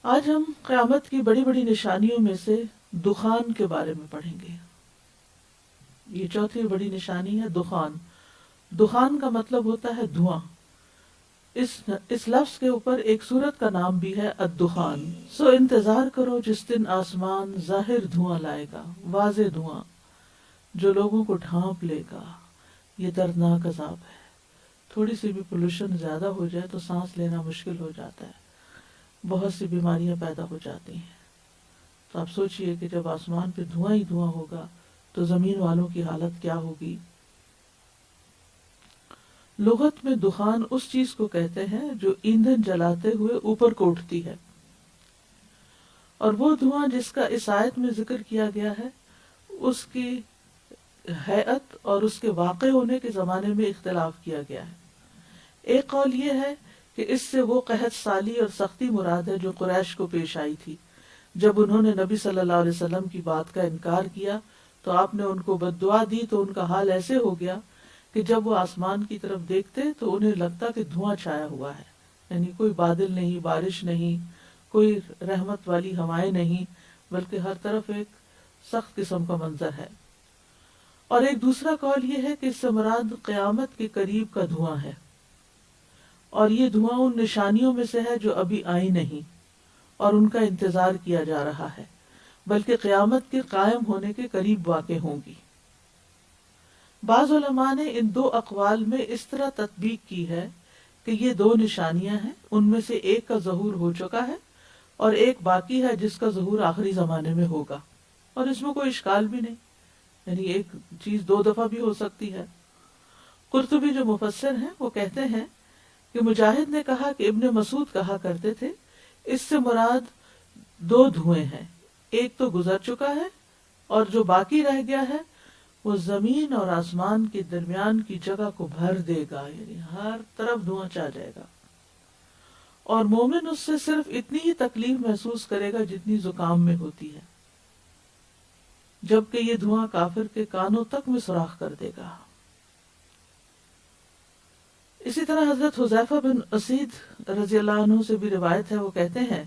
آج ہم قیامت کی بڑی بڑی نشانیوں میں سے دخان کے بارے میں پڑھیں گے۔ یہ چوتھی بڑی نشانی ہے دخان۔ دخان کا مطلب ہوتا ہے دھواں۔ اس لفظ کے اوپر ایک سورت کا نام بھی ہے الدخان۔ سو انتظار کرو جس دن آسمان ظاہر دھواں لائے گا، واضح دھواں جو لوگوں کو ڈھانپ لے گا۔ یہ دردناک عذاب ہے۔ تھوڑی سی بھی پولوشن زیادہ ہو جائے تو سانس لینا مشکل ہو جاتا ہے، بہت سی بیماریاں پیدا ہو جاتی ہیں۔ تو آپ سوچئے کہ جب آسمان پہ دھواں ہی دھواں ہوگا تو زمین والوں کی حالت کیا ہوگی۔ لغت میں دخان اس چیز کو کہتے ہیں جو ایندھن جلاتے ہوئے اوپر کو اٹھتی ہے، اور وہ دھواں جس کا اس آیت میں ذکر کیا گیا ہے اس کی ہیئت اور اس کے واقع ہونے کے زمانے میں اختلاف کیا گیا ہے۔ ایک قول یہ ہے کہ اس سے وہ قحط سالی اور سختی مراد ہے جو قریش کو پیش آئی تھی جب انہوں نے نبی صلی اللہ علیہ وسلم کی بات کا انکار کیا تو آپ نے ان کو بد دعا دی، تو ان کا حال ایسے ہو گیا کہ جب وہ آسمان کی طرف دیکھتے تو انہیں لگتا کہ دھواں چھایا ہوا ہے، یعنی کوئی بادل نہیں، بارش نہیں، کوئی رحمت والی ہوائیں نہیں، بلکہ ہر طرف ایک سخت قسم کا منظر ہے۔ اور ایک دوسرا قول یہ ہے کہ اس سے مراد قیامت کے قریب کا دھواں ہے، اور یہ دھواں ان نشانیوں میں سے ہے جو ابھی آئی نہیں اور ان کا انتظار کیا جا رہا ہے، بلکہ قیامت کے قائم ہونے کے قریب واقع ہوں گی۔ بعض علماء نے ان دو اقوال میں اس طرح تطبیق کی ہے کہ یہ دو نشانیاں ہیں، ان میں سے ایک کا ظہور ہو چکا ہے اور ایک باقی ہے جس کا ظہور آخری زمانے میں ہوگا، اور اس میں کوئی اشکال بھی نہیں، یعنی ایک چیز دو دفعہ بھی ہو سکتی ہے۔ قرطبی جو مفسر ہیں وہ کہتے ہیں کہ مجاہد نے کہا کہ ابن مسعود کہا کرتے تھے اس سے مراد دو دھوئیں ہیں، ایک تو گزر چکا ہے اور جو باقی رہ گیا ہے وہ زمین اور آسمان کے درمیان کی جگہ کو بھر دے گا، یعنی ہر طرف دھواں چھا جائے گا، اور مومن اس سے صرف اتنی ہی تکلیف محسوس کرے گا جتنی زکام میں ہوتی ہے، جبکہ یہ دھواں کافر کے کانوں تک میں سوراخ کر دے گا۔ اسی طرح حضرت حذیفہ بن اسید رضی اللہ عنہ سے بھی روایت ہے، وہ کہتے ہیں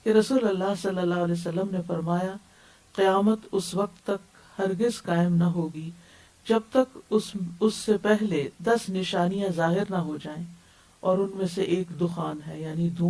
کہ رسول اللہ صلی اللہ علیہ وسلم نے فرمایا قیامت اس وقت تک ہرگز قائم نہ ہوگی جب تک اس سے پہلے 10 نشانیاں ظاہر نہ ہو جائیں، اور ان میں سے ایک دخان ہے، یعنی دھواں